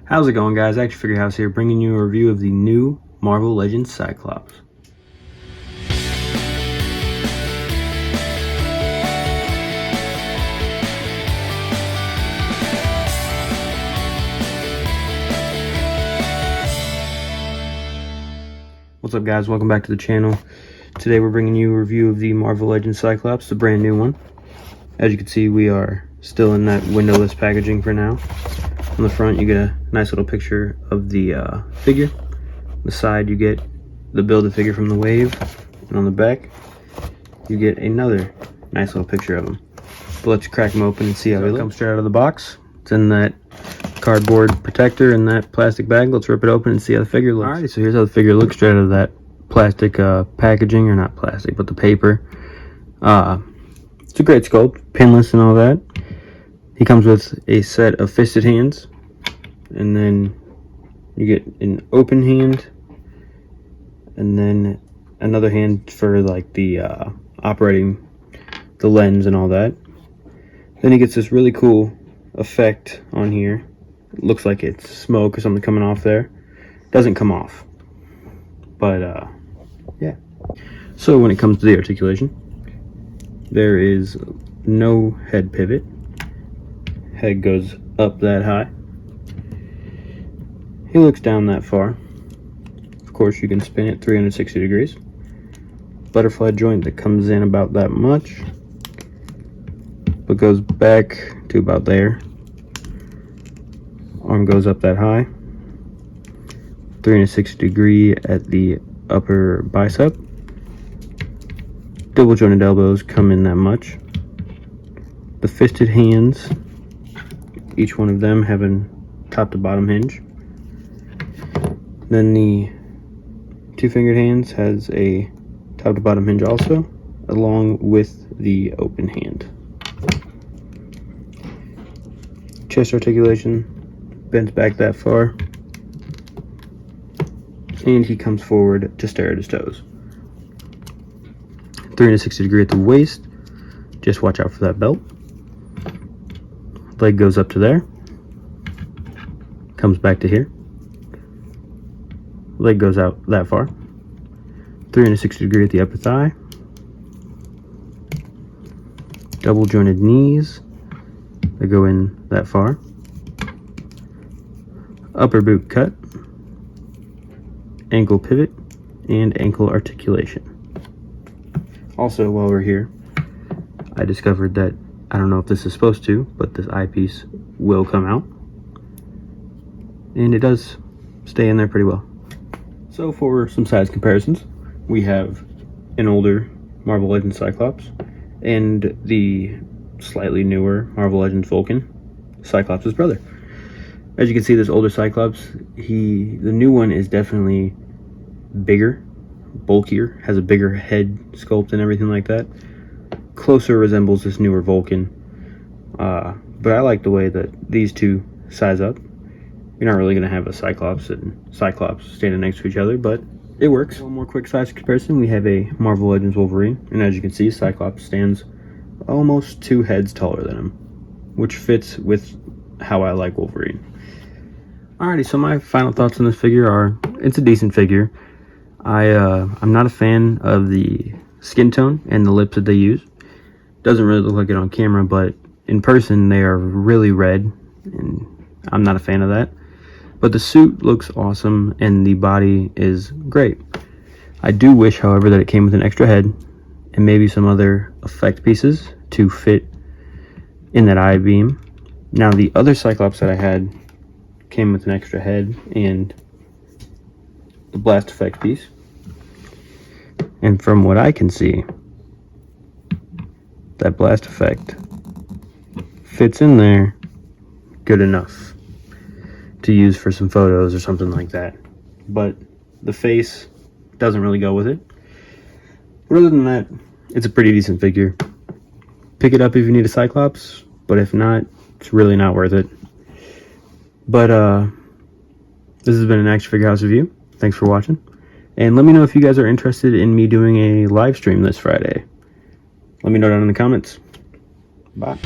How's it going, guys? Action Figure House here, bringing you a review of the new Marvel Legends Cyclops. What's up, guys? Welcome back to the channel. Today we're bringing you a review of the Marvel Legends Cyclops, the brand new one. As you can see, we are still in that windowless packaging for now. On the front, you get a nice little picture of the figure. On the side, you get the Build-A-Figure from the Wave. And on the back, you get another nice little picture of him. But let's crack him open and see how he comes straight out of the box. It's in that cardboard protector in that plastic bag. Let's rip it open and see how the figure looks. Alright, so here's how the figure looks straight out of that plastic packaging, or not plastic, but the paper. It's a great sculpt, pinless and all that. He comes with a set of fisted hands, and then you get an open hand, and then another hand for like the operating the lens and all that. Then he gets this really cool effect on here. It looks like it's smoke or something coming off there. Doesn't come off, but yeah. So when it comes to the articulation, there is no head pivot. Head goes up that high. He looks down that far. Of course, you can spin it 360 degrees. Butterfly joint that comes in about that much, but goes back to about there. Arm goes up that high. 360 degree at the upper bicep. Double jointed elbows come in that much. The fisted hands, each one of them having top to bottom hinge. Then the two-fingered hands has a top to bottom hinge also, along with the open hand. Chest articulation bends back that far, and he comes forward to stare at his toes. 360 degree at the waist. Just watch out for that belt. Leg goes up to there, comes back to here. Leg goes out that far. 360 degree at the upper thigh. Double jointed knees that go in that far. Upper boot cut. Ankle pivot and ankle articulation. Also, while we're here, I discovered that, I don't know if this is supposed to, but this eyepiece will come out. And it does stay in there pretty well. So for some size comparisons, we have an older Marvel Legends Cyclops and the slightly newer Marvel Legends Vulcan, Cyclops' brother. As you can see, this older Cyclops, the new one is definitely bigger, bulkier, has a bigger head sculpt and everything like that. Closer resembles this newer Vulcan. But I like the way that these two size up. You're not really going to have a Cyclops and Cyclops standing next to each other, but it works. One more quick size comparison. We have a Marvel Legends Wolverine, and as you can see, Cyclops stands almost 2 heads taller than him, which fits with how I like Wolverine. Alrighty, so my final thoughts on this figure are, it's a decent figure. I'm not a fan of the skin tone and the lips that they use. Doesn't really look like it on camera, but in person they are really red, and I'm not a fan of that. But the suit looks awesome and the body is great. I do wish, however, that it came with an extra head and maybe some other effect pieces to fit in that eye beam. Now, the other Cyclops that I had came with an extra head and the blast effect piece. And from what I can see, that blast effect fits in there good enough to use for some photos or something like that. But the face doesn't really go with it. But other than that, it's a pretty decent figure. Pick it up if you need a Cyclops, but if not, it's really not worth it. But this has been an Action Figure House review. Thanks for watching. And let me know if you guys are interested in me doing a live stream this Friday. Let me know down in the comments. Bye.